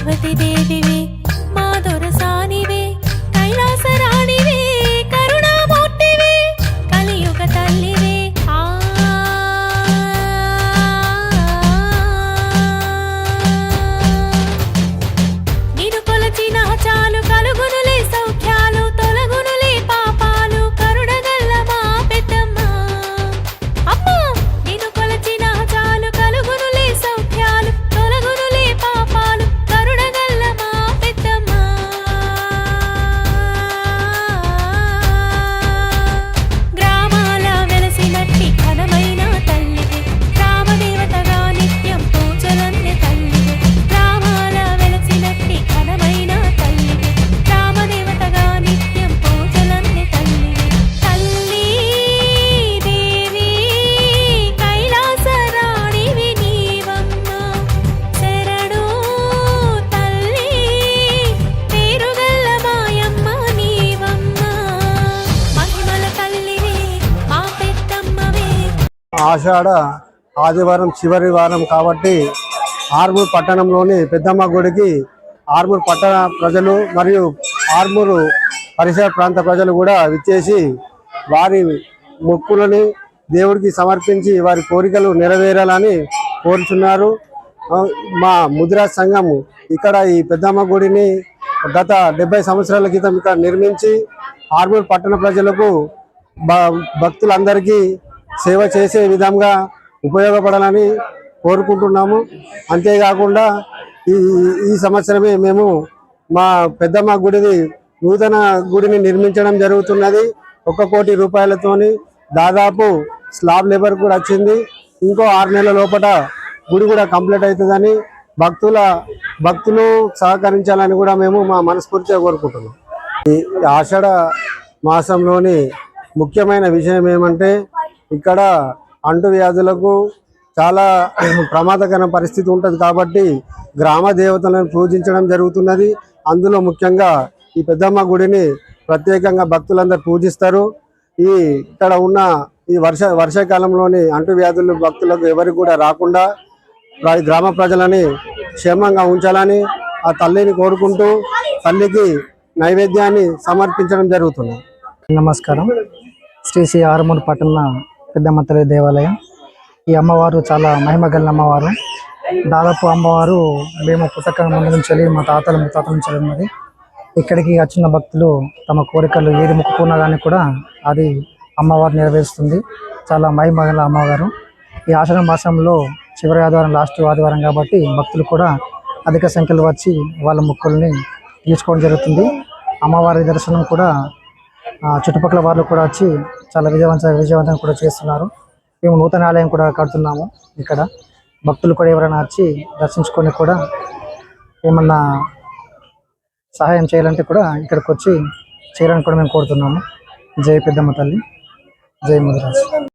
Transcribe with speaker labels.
Speaker 1: పార్వతీ దేవివే మా దొరసానివే కైలాసరాణివే కరుణామూర్తివే కలియుగ తల్లివే నిన్ను కొలచిన చాలు కలుగునులే సౌఖ్యాలు తొలగునులే పాపాలు కరుణగల్ల మా పెద్దమ్మ అమ్మా నిన్ను కొలచిన చాలు కలుగునులే సౌఖ్యాలు తొలగునులే పాపాలు కరుణగల్ల మా పెద్దమ్మ గ్రామాల వెలసినట్టి ఘనమైన తల్లివే గ్రామదేవతగా నిత్యం పూజలన్నే తల్లివే గ్రామాల వెలసినట్టి ఘనమైన తల్లివే గ్రామదేవతగా నిత్యం పూజలన్నే తల్లివే తల్లి దేవి కైలాసరాణివి నీవమ్మ శరణు తల్లి పేరుగల్ల మాయమ్మ నీవమ్మ మహిమల తల్లివే మా పెద్దమ్మవే
Speaker 2: ఆషాఢ ఆదివారం చివరి వారం కాబట్టి ఆర్మూర్ పట్టణంలోని పెద్దమ్మ గుడికి ఆర్మూర్ పట్టణ ప్రజలు మరియు ఆర్మూరు పరిసర ప్రాంత ప్రజలు కూడా విచ్చేసి వారి మొక్కులని దేవుడికి సమర్పించి వారి కోరికలు నెరవేరాలని కోరుచున్నారు. మా ముద్రా సంఘం ఇక్కడ ఈ పెద్దమ్మ గుడిని గత 70 సంవత్సరాల క్రితం ఇక్కడ నిర్మించి ఆర్మూర్ పట్టణ ప్రజలకు భక్తులందరికీ సేవ చేసే విధంగా ఉపయోగపడాలని కోరుకుంటున్నాము. అంతేకాకుండా ఈ సంవత్సరమే మేము మా పెద్దమ్మ గుడిని నూతన గుడిని నిర్మించడం జరుగుతున్నది. 1 కోటి రూపాయలతోని దాదాపు స్లాబ్ లేబర్ కూడా వచ్చింది. ఇంకో 6 నెలల లోపల గుడి కూడా కంప్లీట్ అవుతుందని భక్తులు సహకరించాలని కూడా మేము మా మనస్ఫూర్తిగా కోరుకుంటున్నాం. ఈ ఆషాఢ మాసంలోని ముఖ్యమైన విషయం ఏమంటే ఇక్కడ అంటువ్యాధులకు చాలా ప్రమాదకర పరిస్థితి ఉంటుంది కాబట్టి గ్రామ దేవతలను పూజించడం జరుగుతున్నది. అందులో ముఖ్యంగా ఈ పెద్దమ్మ గుడిని ప్రత్యేకంగా భక్తులందరూ పూజిస్తారు. ఇక్కడ ఉన్న ఈ వర్షాకాలంలోని అంటువ్యాధులు భక్తులకు ఎవరికి కూడా రాకుండా గ్రామ ప్రజలని క్షేమంగా ఉంచాలని ఆ తల్లిని కోరుకుంటూ తల్లికి నైవేద్యాన్ని సమర్పించడం జరుగుతుంది.
Speaker 3: నమస్కారం. శ్రీ ఆర్మూర్ పట్టణ పెద్దమ్మ తల్లి దేవాలయం. ఈ అమ్మవారు చాలా మహిమగల అమ్మవారు. దాదాపు అమ్మవారు మేము పుట్టక ముందు నుంచి మా తాతల ముత్తాతల నుంచి ఉన్నది. ఇక్కడికి వచ్చిన భక్తులు తమ కోరికలు ఏది మొక్కుకున్నా కానీ కూడా అది అమ్మవారు నెరవేరుస్తుంది. చాలా మహిమగల అమ్మవారు. ఈ ఆషాఢ మాసంలో చివరి ఆదివారం లాస్ట్ ఆదివారం కాబట్టి భక్తులు కూడా అధిక సంఖ్యలో వచ్చి వాళ్ళ మొక్కుల్ని తీర్చుకోవడం జరుగుతుంది. అమ్మవారి దర్శనం కూడా చుట్టుపక్కల వాళ్ళు కూడా వచ్చి చాలా విజయవంతంగా కూడా చేస్తున్నారు. మేము నూతన ఆలయం కూడా కడుతున్నాము. ఇక్కడ భక్తులు కూడా ఎవరైనా వచ్చి దర్శించుకొని కూడా ఏమన్నా సహాయం చేయాలంటే కూడా ఇక్కడికి వచ్చి చేయాలని కూడా మేము కోరుతున్నాము. జై పెద్దమ్మ తల్లి, జై ముదిరాజ్.